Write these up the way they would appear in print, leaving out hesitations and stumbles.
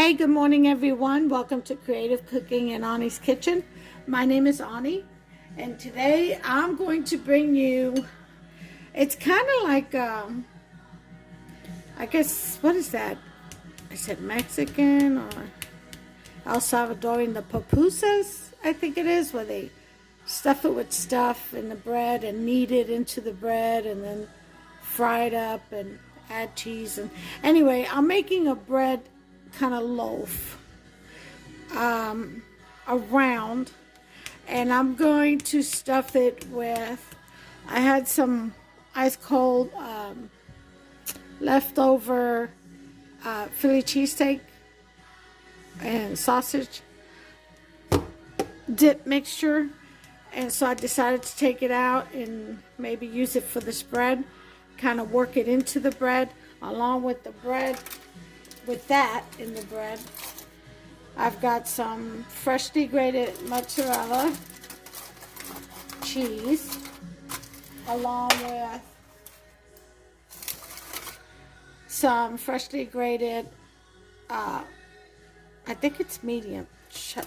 Hey, good morning, everyone. Welcome to Creative Cooking in Ani's Kitchen. My name is Ani, and today I'm going to bring you, it's kind of like, I guess, what is that? Is it Mexican or El Salvadorian? The pupusas, I think it is, where they stuff it with stuff in the bread and knead it into the bread and then fry it up and add cheese. And anyway, I'm making a bread kind of loaf around, and I'm going to stuff it with, I had some ice cold leftover Philly cheesesteak and sausage dip mixture, and so I decided to take it out and maybe use it for this bread, kind of work it into the bread along with the bread. With that in the bread, I've got some freshly grated mozzarella cheese along with some freshly grated, I think it's medium,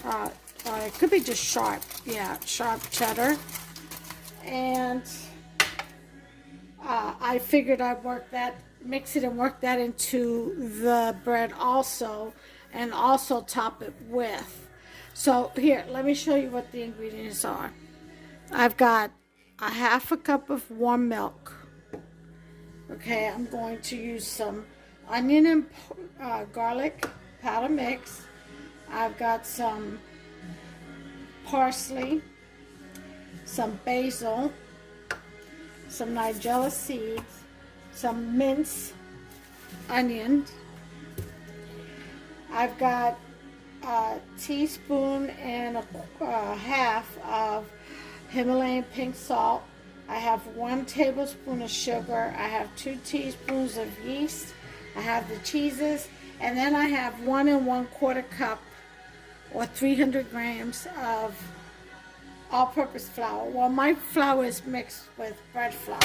or it could be just sharp, yeah, sharp cheddar. And I figured I'd mix it and work that into the bread also, and also top it with. So here, let me show you what the ingredients are. I've got a half a cup of warm milk. Okay, I'm going to use some onion and garlic powder mix. I've got some parsley, some basil, some nigella seeds, some minced onions. I've got a teaspoon and a half of Himalayan pink salt. I have 1 tablespoon of sugar. I have 2 teaspoons of yeast. I have the cheeses, and then I have 1 1/4 cup or 300 grams of all-purpose flour. Well, my flour is mixed with bread flour.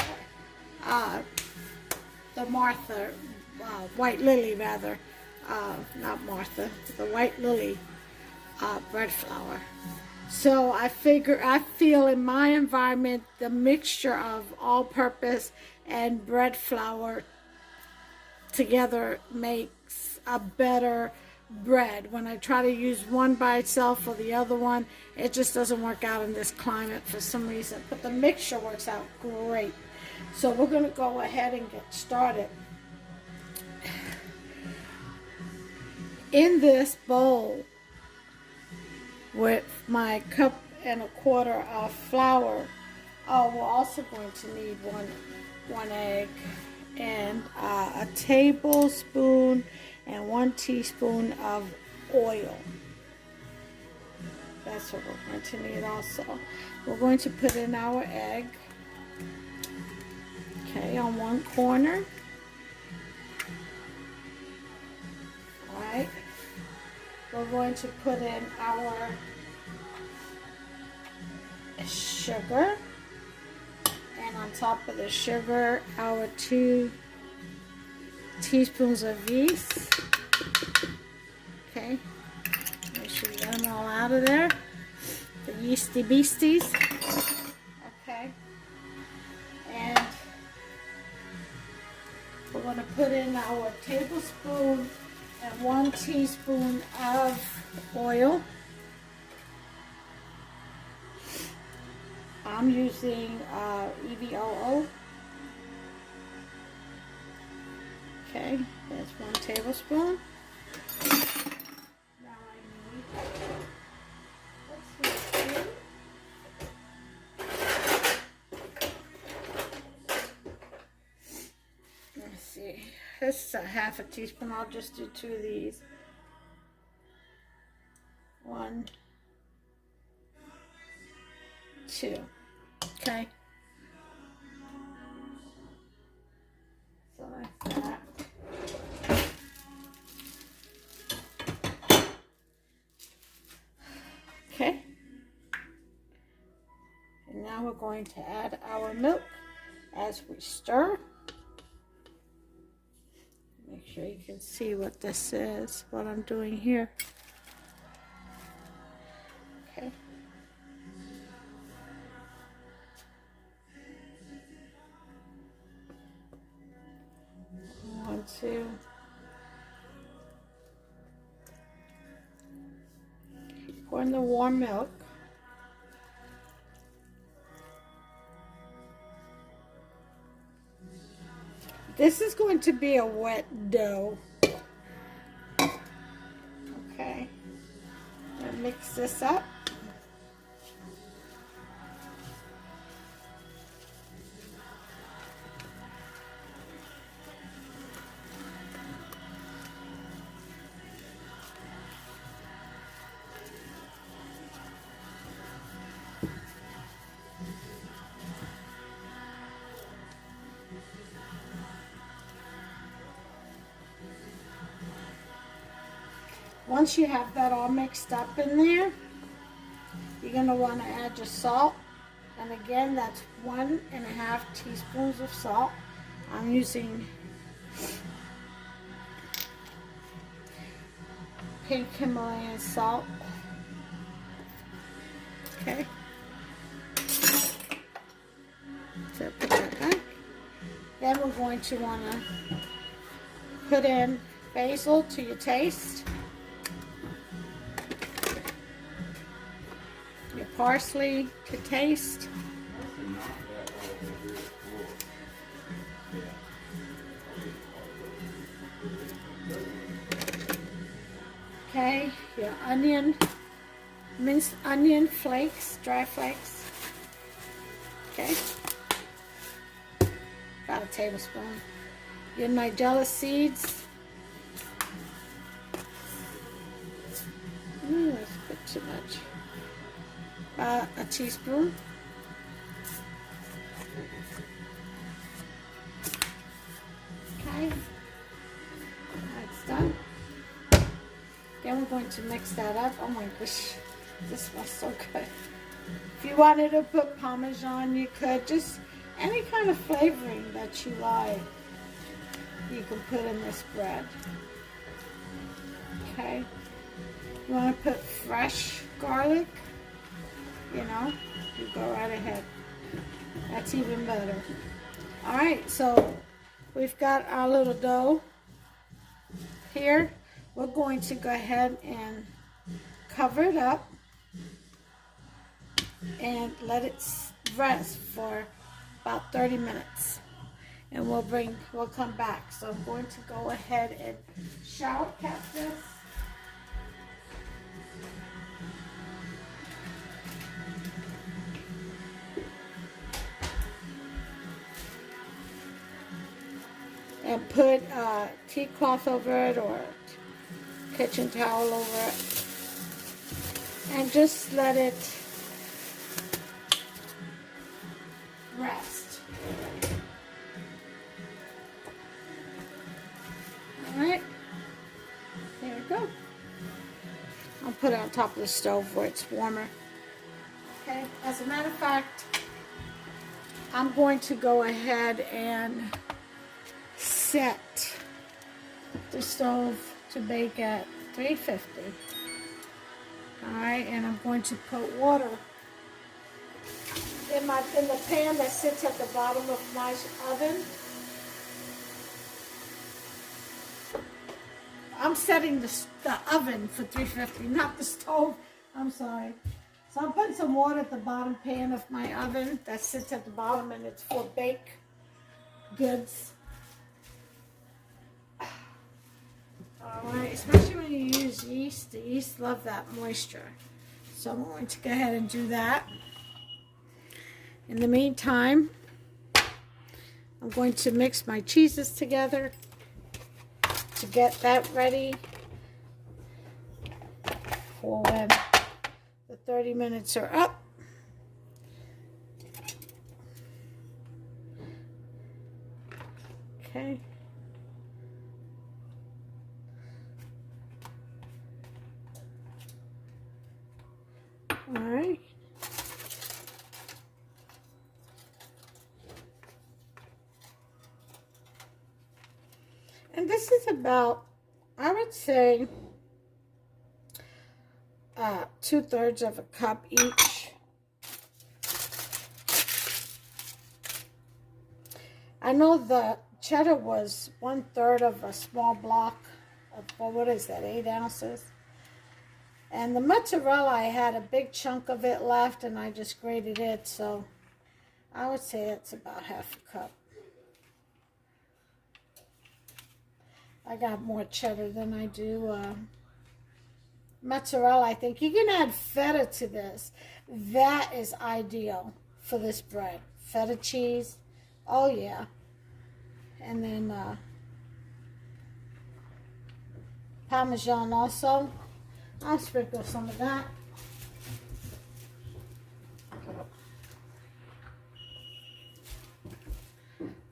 The Martha, White Lily rather, not Martha, the White Lily bread flour. So I feel in my environment, the mixture of all-purpose and bread flour together makes a better bread. When I try to use one by itself or the other one, it just doesn't work out in this climate for some reason. But the mixture works out great. So we're going to go ahead and get started. In this bowl, with my 1.25 cups of flour, we're also going to need one egg and a tablespoon and 1 teaspoon of oil. That's what we're going to need also. We're going to put in our egg, okay, on one corner. All right. We're going to put in our sugar, and on top of the sugar, our 2 teaspoons of yeast. Okay, make sure you get them all out of there, the yeasty beasties. Okay, and we're going to put in our tablespoon and 1 teaspoon of oil. I'm using EVOO. Okay, that's 1 tablespoon. Now I need, let's see, let's see. This is a half a teaspoon. I'll just do 2 of these. 1, 2. Okay. So like that. Okay. And now we're going to add our milk as we stir. Make sure you can see what this is, what I'm doing here. Okay. One, two. Pour in the warm milk. This is going to be a wet dough. Okay. Now mix this up. Once you have that all mixed up in there, you're going to want to add your salt. And again, that's 1.5 teaspoons of salt. I'm using pink Himalayan salt. Okay. So put that back. Then we're going to want to put in basil to your taste. Your parsley to taste. Okay, your onion, minced onion flakes, dry flakes. Okay, about a tablespoon. Your nigella seeds. That's a bit too much. About a teaspoon. Okay, that's done. Then we're going to mix that up. Oh my gosh, this smells so good. If you wanted to put Parmesan, you could. Just any kind of flavoring that you like, you can put in this bread. Okay, you want to put fresh garlic, you know, you go right ahead. That's even better. All right, so we've got our little dough here. We're going to go ahead and cover it up and let it rest for about 30 minutes. And we'll come back. So I'm going to go ahead and shower cap this. And put a tea cloth over it or kitchen towel over it, and just let it rest. All right, there we go. I'll put it on top of the stove where it's warmer. Okay, as a matter of fact, I'm going to go ahead and set the stove to bake at 350. Alright, and I'm going to put water in the pan that sits at the bottom of my oven. I'm setting the oven for 350, not the stove. I'm sorry. So I'm putting some water at the bottom pan of my oven that sits at the bottom, and it's for baked goods. Alright, especially when you use yeast, the yeast love that moisture. So I'm going to go ahead and do that. In the meantime, I'm going to mix my cheeses together to get that ready for when the 30 minutes are up. Okay. All right. And this is about, I would say, 2/3 of a cup each. I know the cheddar was 1/3 of a small block of, well, what is that, 8 ounces? And the mozzarella, I had a big chunk of it left and I just grated it, so I would say it's about half a cup. I got more cheddar than I do mozzarella, I think. You can add feta to this. That is ideal for this bread. Feta cheese. Oh, yeah. And then Parmesan also. I'll sprinkle some of that.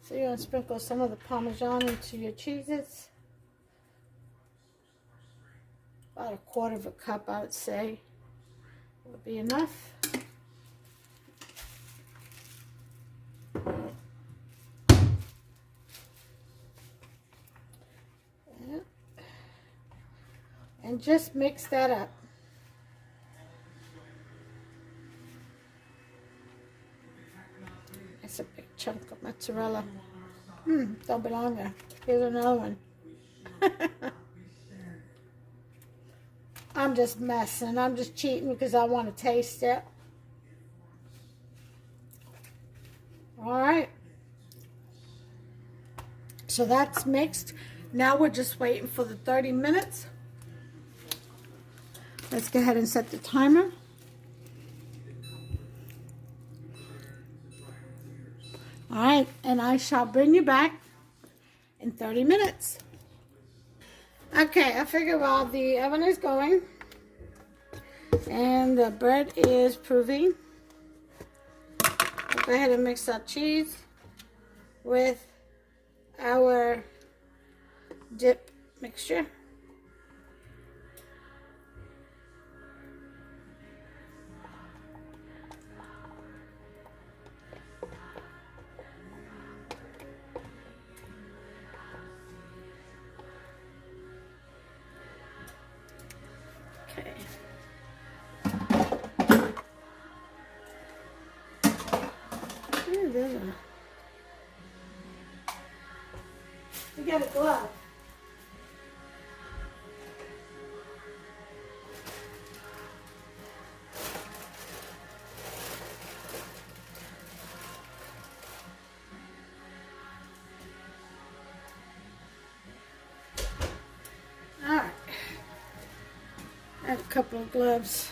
So you're going to sprinkle some of the Parmesan into your cheeses. About 1/4 of a cup, I would say, would be enough. And just mix that up. It's a big chunk of mozzarella. Don't belong there. Here's another one. I'm just messing. I'm just cheating because I want to taste it. All right. So that's mixed. Now we're just waiting for the 30 minutes. Let's go ahead and set the timer. All right, and I shall bring you back in 30 minutes. Okay, I figure while the oven is going and the bread is proving, we'll go ahead and mix our cheese with our dip mixture. Okay. You got a glove. All right. Add a couple of gloves.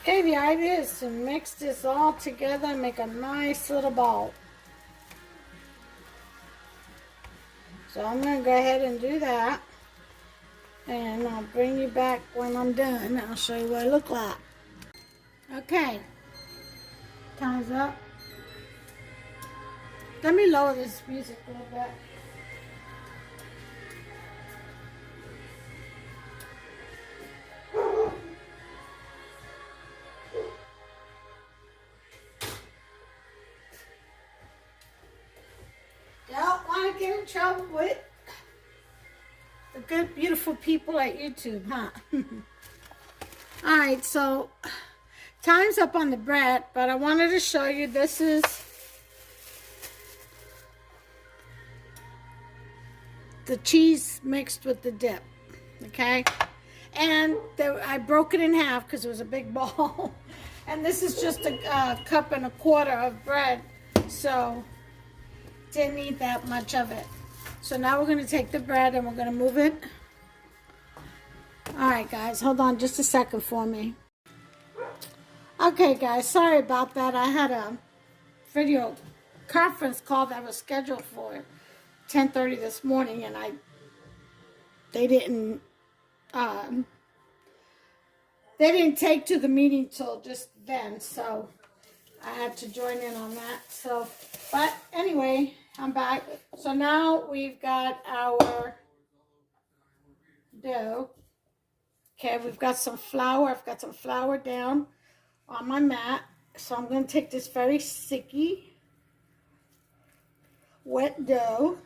Okay, the idea is to mix this all together and make a nice little ball. So I'm going to go ahead and do that. And I'll bring you back when I'm done. I'll show you what it looks like. Okay. Time's up. Let me lower this music a little bit. Don't want to get in trouble with the good, beautiful people at YouTube, huh? Alright, so time's up on the bread, but I wanted to show you this is the cheese mixed with the dip, okay? And I broke it in half because it was a big ball. And this is just a 1.25 cups of bread, so didn't eat that much of it. So now we're going to take the bread and we're going to move it. Alright guys, hold on just a second for me. Okay guys, sorry about that. I had a video conference call that was scheduled for 10:30 this morning and they didn't they didn't take to the meeting till just then, so I had to join in on that. So, but anyway, I'm back. So now we've got our dough. Okay, we've got some flour. I've got some flour down on my mat. So I'm going to take this very sticky, wet dough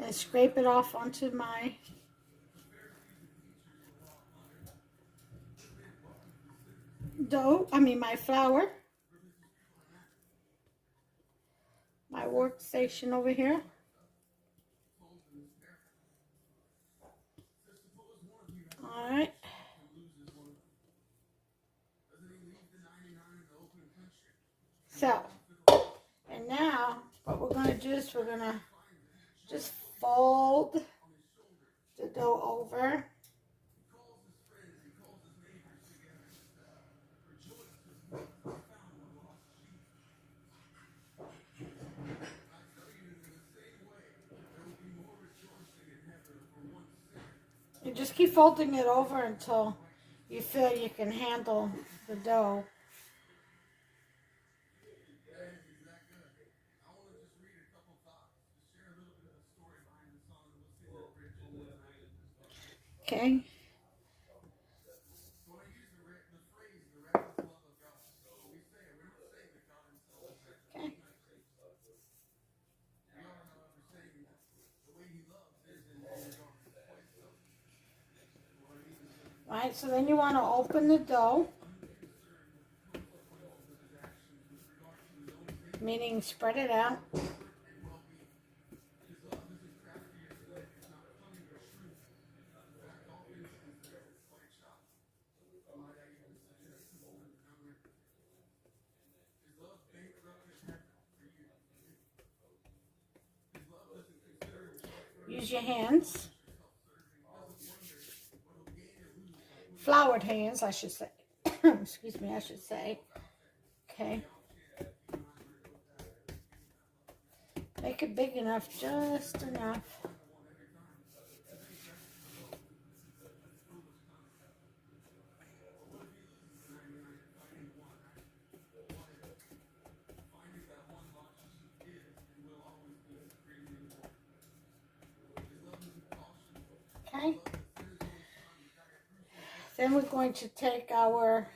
and scrape it off onto my my flour. My workstation over here. All right. So, and now what we're going to do is we're going to just fold the dough over. You just keep folding it over until you feel you can handle the dough. Okay. Okay. All right, so then you want to open the dough, meaning spread it out. Use your hands. Floured hands, I should say. Excuse me, I should say. Okay. Make it big enough, just enough. Okay. Then we're going to take our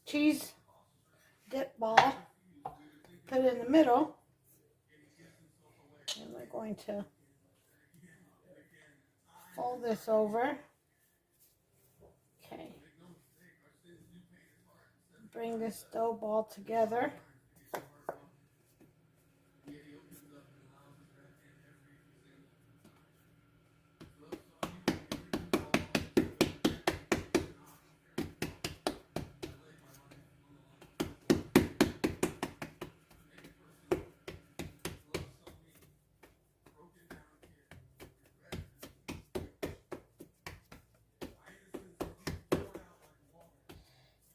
cheese dip ball, put it in the middle, and we're going to fold this over. Okay. Bring this dough ball together.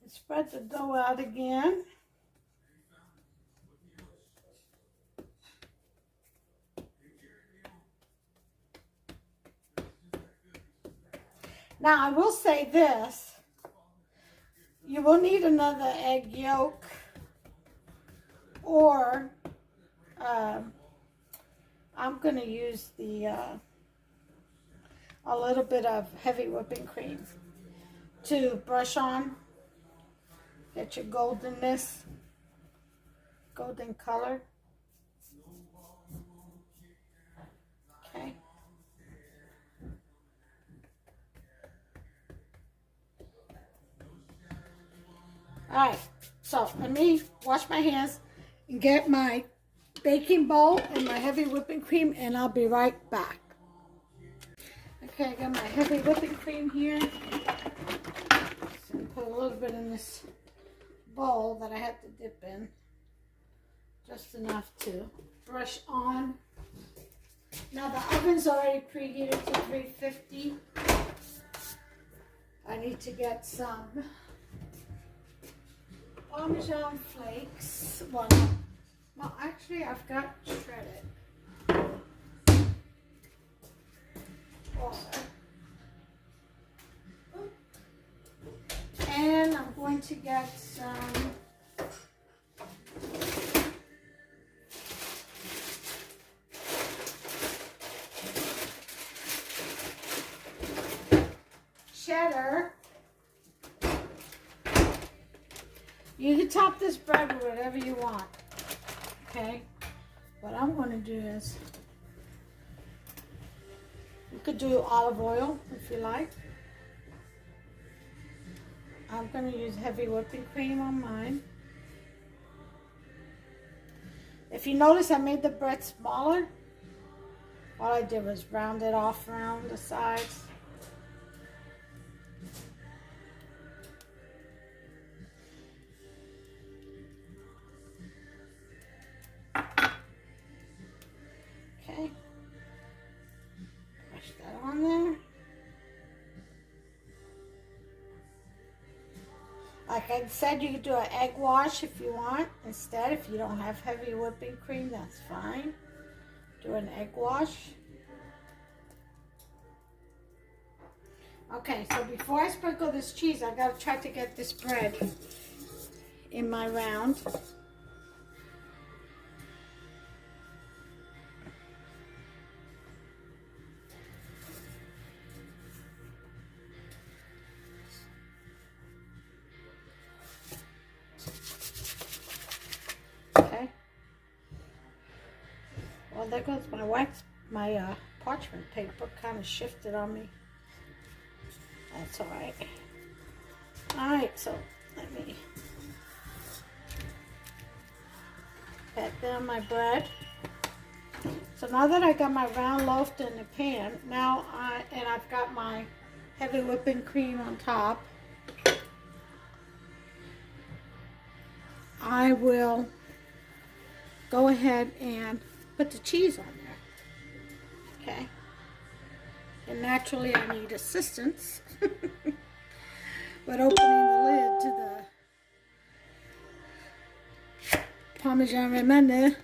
Spread the dough out again. Now I will say this, you will need another egg yolk or I'm going to use a little bit of heavy whipping cream to brush on. Get your golden color. Okay. All right, so let me wash my hands and get my baking bowl and my heavy whipping cream, and I'll be right back. Okay, I got my heavy whipping cream here. So put a little bit in this bowl that I had to dip in, just enough to brush on. Now the oven's already preheated to 350. I need to get some Parmesan flakes. Well, actually I've got shredded. water. And I'm going to get some cheddar. You can top this bread with whatever you want. Okay? What I'm going to do is, you could do olive oil if you like. I'm going to use heavy whipping cream on mine. If you notice, I made the bread smaller. All I did was round it off around the sides. Okay. Brush that on there. Like I said, you could do an egg wash if you want. Instead, if you don't have heavy whipping cream, that's fine. Do an egg wash. Okay, so before I sprinkle this cheese, I gotta try to get this bread in my round. Okay. Well, there goes my parchment paper kind of shifted on me. That's all right. All right, so let me pat down my bread. So now that I got my round loaf in the pan, and I've got my heavy whipping cream on top, I will go ahead and put the cheese on there. Okay. And naturally I need assistance with opening the lid to the Parmesan remainder.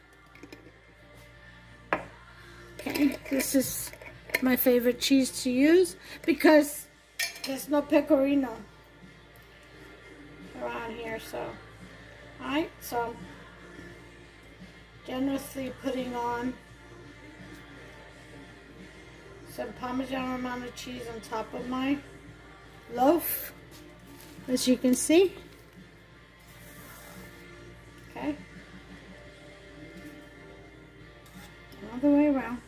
Okay, this is my favorite cheese to use because there's no pecorino around here, so alright, so I'm generously putting on some Parmesan Romano cheese on top of my loaf, as you can see. Okay. All the way around.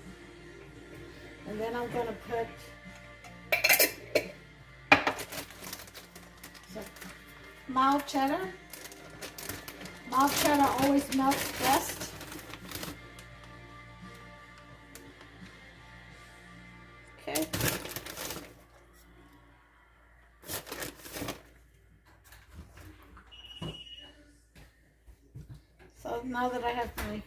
And then I'm going to put some mild cheddar. Mild cheddar always melts best. Okay. So now that I have my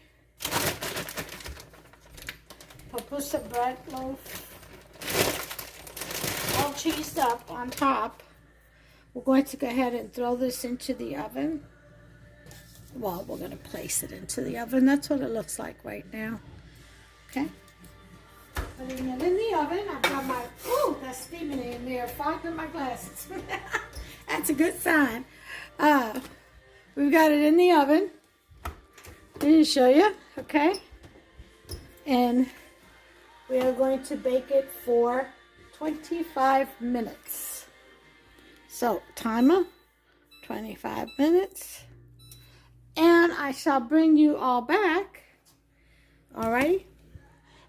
Pupusa bread loaf all cheesed up on top, we're going to go ahead and throw this into the oven. Well, we're going to place it into the oven. That's what it looks like right now. Okay. Putting it in the oven. I've got my, ooh, that's steaming in there. Fogged in my glasses. That's a good sign. We've got it in the oven. Let me show you, okay? And we are going to bake it for 25 minutes. So, timer, 25 minutes. And I shall bring you all back. Alrighty?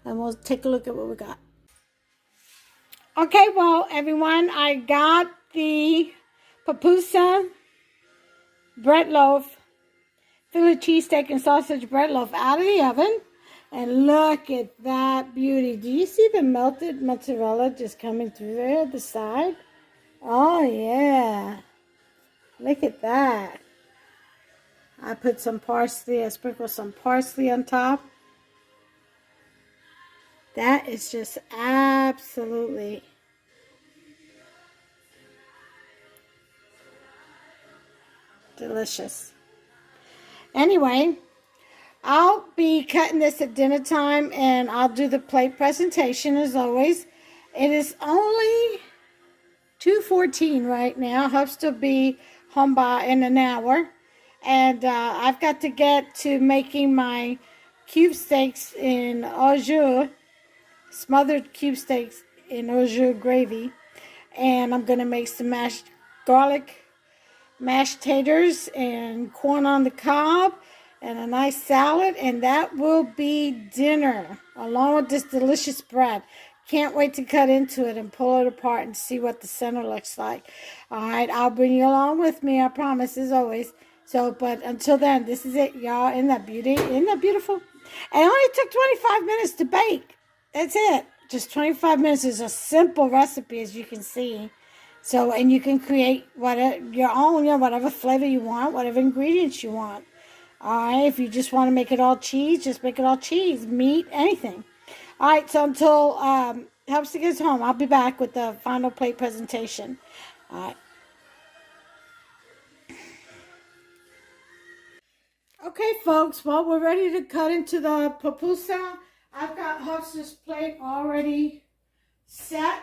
And we'll take a look at what we got. Okay, well, everyone, I got the Pupusa bread loaf, Philly cheesesteak and sausage bread loaf out of the oven. And look at that beauty. Do you see the melted mozzarella just coming through there at the side? Oh, yeah. Look at that. I put some parsley. I sprinkled some parsley on top. That is just absolutely delicious. Anyway, I'll be cutting this at dinner time, and I'll do the plate presentation as always. It is only 2:14 right now. Hope to be home by in an hour. And I've got to get to making my cube steaks in au jus, smothered cube steaks in au jus gravy. And I'm going to make some garlic mashed taters and corn on the cob and a nice salad, and that will be dinner along with this delicious bread. Can't wait to cut into it and pull it apart and see what the center looks like. All right, I'll bring you along with me, I promise, as always. So, but until then, this is it, y'all. Isn't that beauty? Isn't that beautiful? And it only took 25 minutes to bake. That's it. Just 25 minutes. Is a simple recipe, as you can see. So, and you can create whatever your own, whatever flavor you want, whatever ingredients you want. All right, if you just want to make it all cheese, just make it all cheese, meat, anything. All right, so until Helpster gets home, I'll be back with the final plate presentation. All right. Okay, folks, well, we're ready to cut into the pupusa. I've got Helpster's plate already set.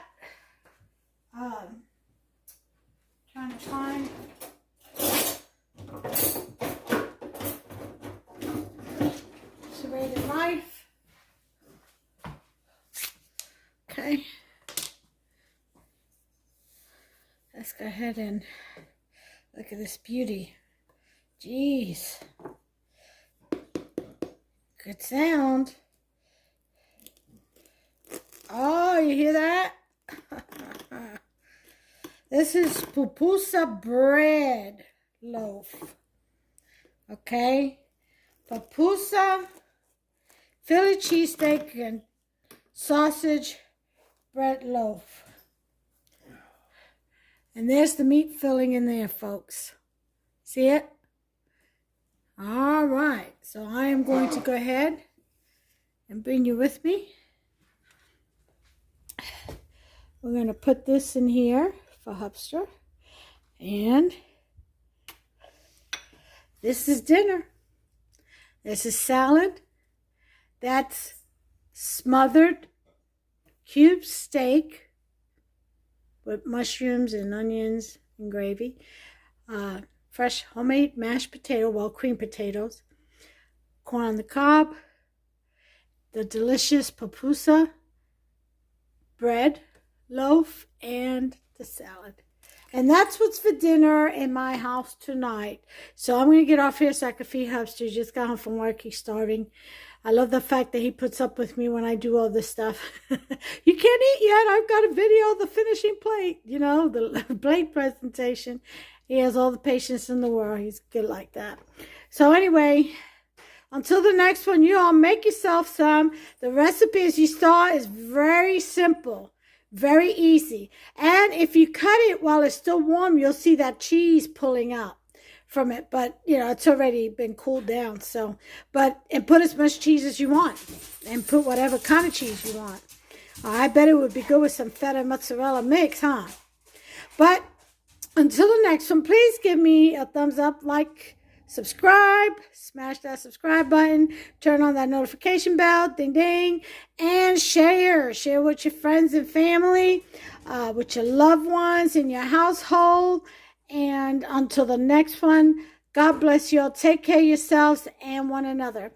Trying to find serrated knife. Okay. Let's go ahead and look at this beauty. Jeez. Good sound. Oh, you hear that? This is pupusa bread loaf. Okay? Pupusa, Philly cheesesteak, and sausage bread loaf. And there's the meat filling in there, folks. See it? All right. So I am going to go ahead and bring you with me. We're going to put this in here for Helpster. And this is dinner. This is salad. That's smothered cube steak with mushrooms and onions and gravy. Fresh homemade mashed potato, well, cream potatoes. Corn on the cob. The delicious pupusa bread loaf and the salad. And that's what's for dinner in my house tonight. So I'm going to get off here so I can feed Helpster. He just got home from work. He's starving. I love the fact that he puts up with me when I do all this stuff. You can't eat yet. I've got a video of the finishing plate. You know, the plate presentation. He has all the patience in the world. He's good like that. So anyway, until the next one, you all make yourself some. The recipe, as you saw, is very simple. Very easy. And if you cut it while it's still warm, you'll see that cheese pulling out from it. But, you know, it's already been cooled down. So, and put as much cheese as you want. And put whatever kind of cheese you want. I bet it would be good with some feta mozzarella mix, huh? But until the next one, please give me a thumbs up, like, subscribe, smash that subscribe button, turn on that notification bell, ding ding, and share with your friends and family, with your loved ones in your household. And until the next one, God bless you all. Take care of yourselves and one another.